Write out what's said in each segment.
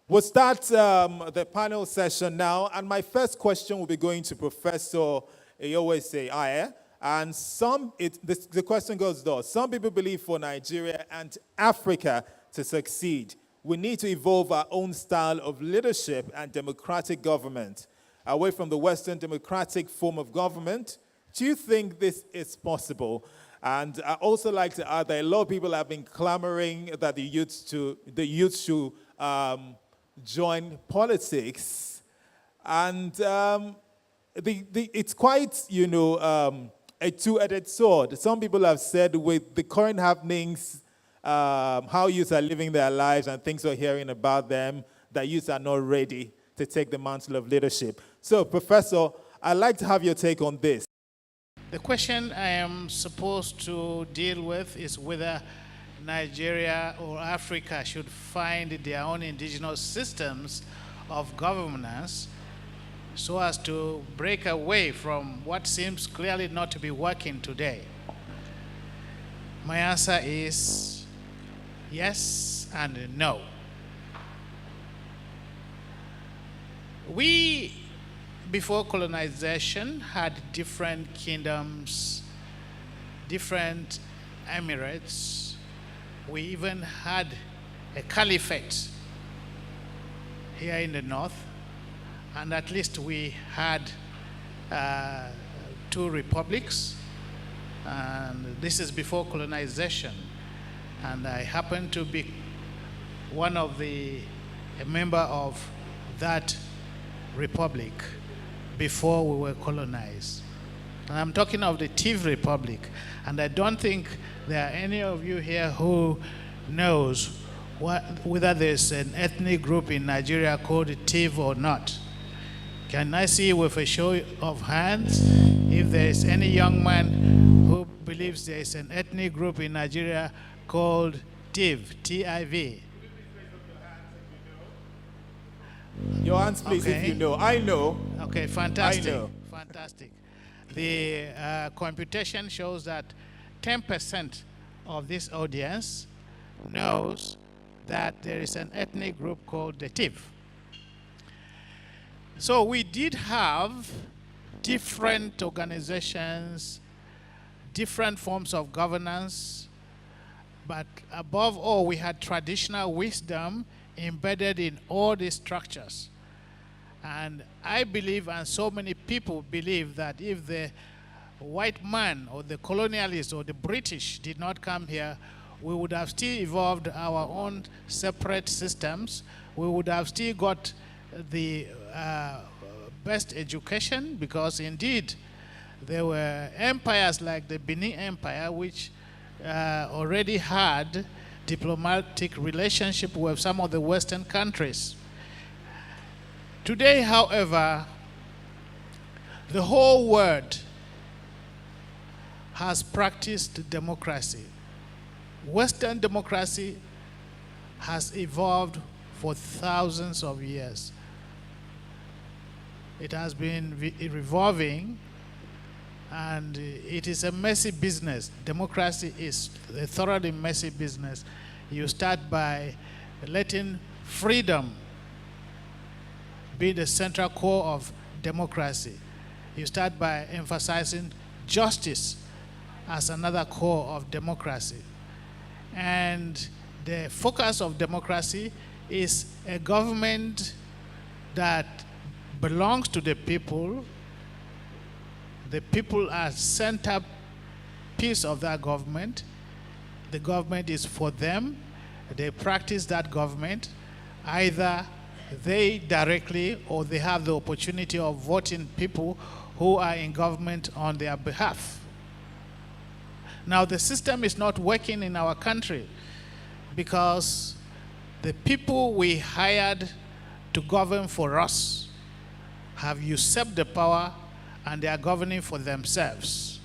We'll start the panel session now, and my first question will be going to Professor Iyorwuese Hagher. And the question goes thus: some people believe for Nigeria and Africa to succeed, we need to evolve our own style of leadership and democratic government, away from the Western democratic form of government. Do you think this is possible? And I also like to add that a lot of people have been clamoring that the youth should join politics, and it's quite, a two-edged sword. Some people have said with the current happenings, how youth are living their lives and things we're hearing about them, that youth are not ready to take the mantle of leadership. So, Professor, I'd like to have your take on this. The question I am supposed to deal with is whether Nigeria or Africa should find their own indigenous systems of governance so as to break away from what seems clearly not to be working today. My answer is yes and no. We, before colonization, had different kingdoms, different emirates. We even had a caliphate here in the north, and at least we had 2 republics, and this is before colonization. And I happen to be a member of that republic before we were colonized. And I'm talking of the Tiv Republic. And I don't think there are any of you here who knows whether there's an ethnic group in Nigeria called Tiv or not. Can I see with a show of hands if there is any young man who believes there is an ethnic group in Nigeria called Tiv, T-I-V? Your hands, please, okay. If you know. I know. Okay, fantastic. I know. Fantastic. The computation shows that 10% of this audience knows that there is an ethnic group called the Tiv. So we did have different organizations, different forms of governance, but above all, we had traditional wisdom embedded in all these structures. And I believe, and so many people believe, that if the white man or the colonialists or the British did not come here, we would have still evolved our own separate systems. We would have still got the best education, because indeed there were empires like the Benin Empire, which already had diplomatic relationship with some of the Western countries. Today, however, the whole world has practiced democracy. Western democracy has evolved for thousands of years. It has been revolving, and it is a messy business. Democracy is a thoroughly messy business. You start by letting freedom be the central core of democracy. You start by emphasizing justice as another core of democracy. And the focus of democracy is a government that belongs to the people. The people are center piece of that government. The government is for them. They practice that government. Either they directly or they have the opportunity of voting people who are in government on their behalf. Now, the system is not working in our country because the people we hired to govern for us have usurped the power, and they are governing for themselves.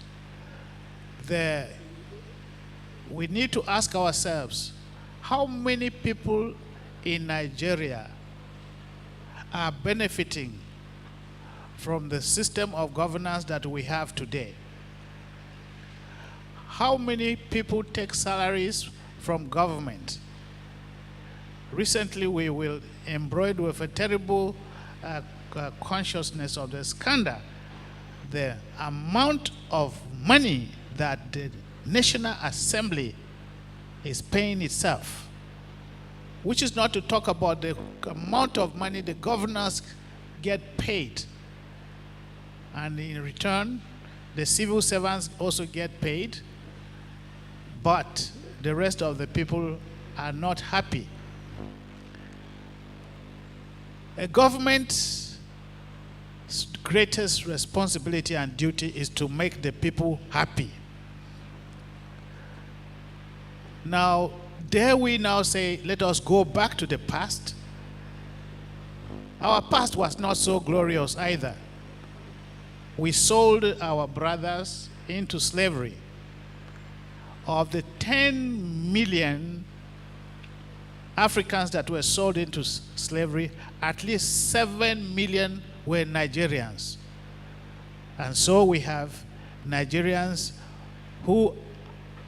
We need to ask ourselves, how many people in Nigeria are benefiting from the system of governance that we have today? How many people take salaries from government? recently we will embroidered with a terrible consciousness of the scandal, the amount of money that the National Assembly is paying itself, which is not to talk about the amount of money the governors get paid. And in return, the civil servants also get paid, but the rest of the people are not happy. A government's greatest responsibility and duty is to make the people happy. Now, dare we now say, let us go back to the past? Our past was not so glorious either. We sold our brothers into slavery. Of the 10 million Africans that were sold into slavery, at least 7 million were Nigerians. And so we have Nigerians who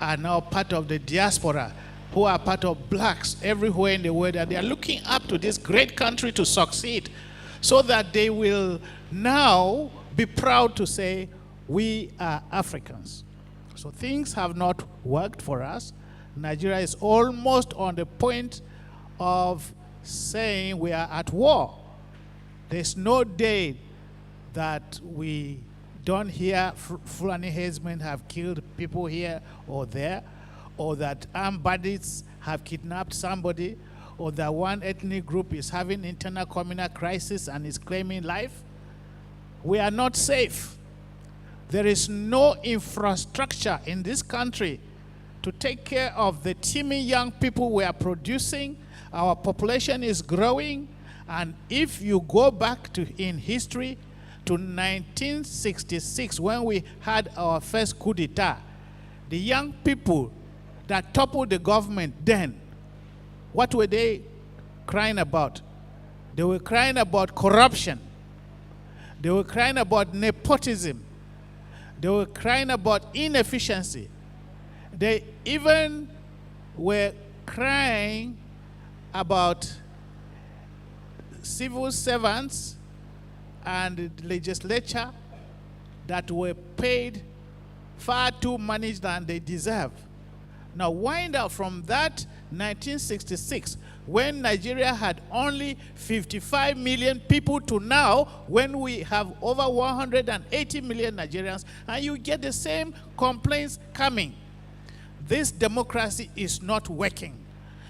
are now part of the diaspora, who are part of blacks everywhere in the world, and they are looking up to this great country to succeed, so that they will now be proud to say, we are Africans. So things have not worked for us. Nigeria is almost on the point of saying we are at war. There's no day that we don't hear Fulani headsmen have killed people here or there, or that armed bandits have kidnapped somebody, or that one ethnic group is having internal communal crisis and is claiming life. We are not safe. There is no infrastructure in this country to take care of the teeming young people we are producing. Our population is growing, and if you go back in history to 1966, when we had our first coup d'etat, the young people that toppled the government then, what were they crying about? They were crying about corruption. They were crying about nepotism. They were crying about inefficiency. They even were crying about civil servants and the legislature that were paid far too much than they deserve. Now wind up from that 1966, when Nigeria had only 55 million people, to now when we have over 180 million Nigerians, and you get the same complaints coming. This democracy is not working.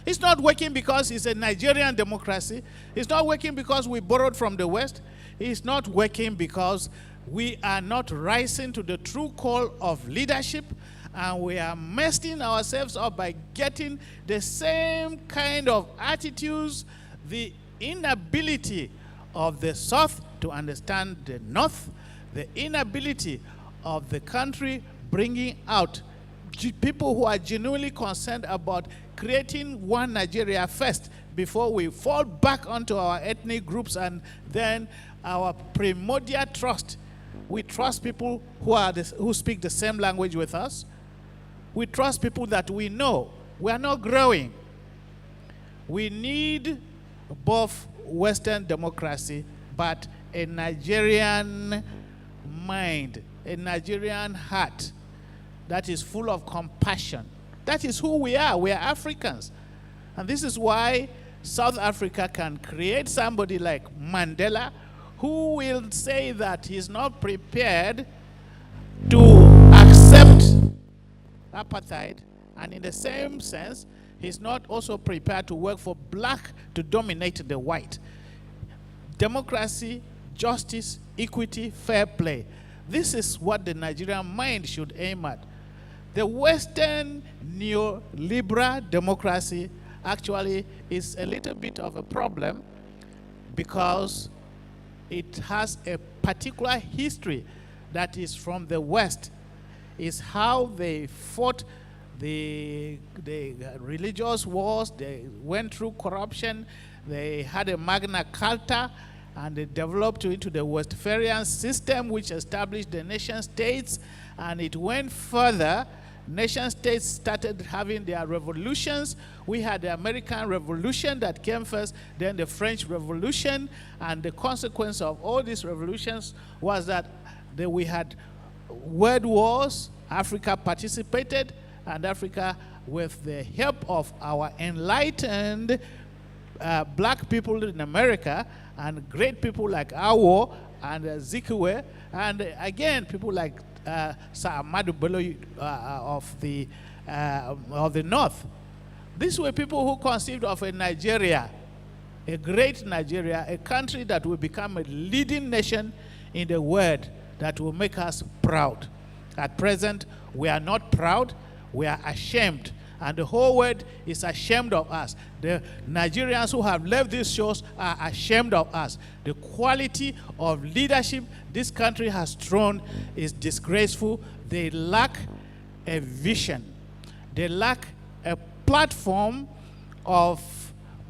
It's not working because it's a Nigerian democracy. It's not working because we borrowed from the West. It's not working because we are not rising to the true call of leadership, and we are messing ourselves up by getting the same kind of attitudes, the inability of the South to understand the North, the inability of the country bringing out people who are genuinely concerned about creating one Nigeria first before we fall back onto our ethnic groups and then our primordial trust. We trust people who speak the same language with us. We trust people that we know. We are not growing. We need both Western democracy, but a Nigerian mind, a Nigerian heart that is full of compassion. That is who we are. We are Africans. And this is why South Africa can create somebody like Mandela, who will say that he's not prepared to accept apartheid, and in the same sense, he's not also prepared to work for black to dominate the white. Democracy, justice, equity, fair play. This is what the Nigerian mind should aim at. The Western neoliberal democracy actually is a little bit of a problem because it has a particular history that is from the West. Is how they fought the religious wars, they went through corruption, they had a Magna Carta, and they developed into the Westphalian system, which established the nation states, and it went further nation states started having their revolutions. We had the American Revolution that came first, then the French Revolution, and the consequence of all these revolutions was that we had world wars. Africa participated, and Africa, with the help of our enlightened black people in America, and great people like Awo and Zikiwe, and again people like Sir Ahmadu Bello of the North. These were people who conceived of a Nigeria, a great Nigeria, a country that will become a leading nation in the world, that will make us proud. At present, we are not proud, we are ashamed. And the whole world is ashamed of us. The Nigerians who have left these shores are ashamed of us. The quality of leadership this country has thrown is disgraceful. They lack a vision. They lack a platform of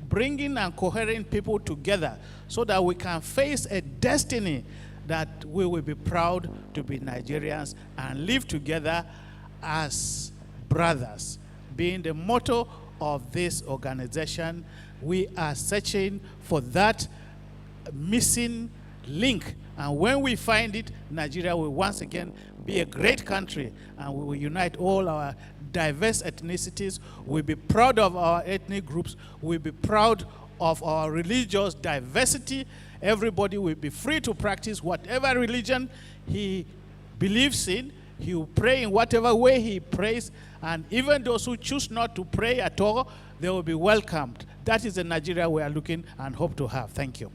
bringing and cohering people together so that we can face a destiny that we will be proud to be Nigerians and live together as brothers. Being the motto of this organization, we are searching for that missing link. And when we find it, Nigeria will once again be a great country, and we will unite all our diverse ethnicities. We'll be proud of our ethnic groups. We'll be proud of our religious diversity. Everybody will be free to practice whatever religion he believes in. He will pray in whatever way he prays, and even those who choose not to pray at all, they will be welcomed. That is the Nigeria we are looking and hope to have. Thank you.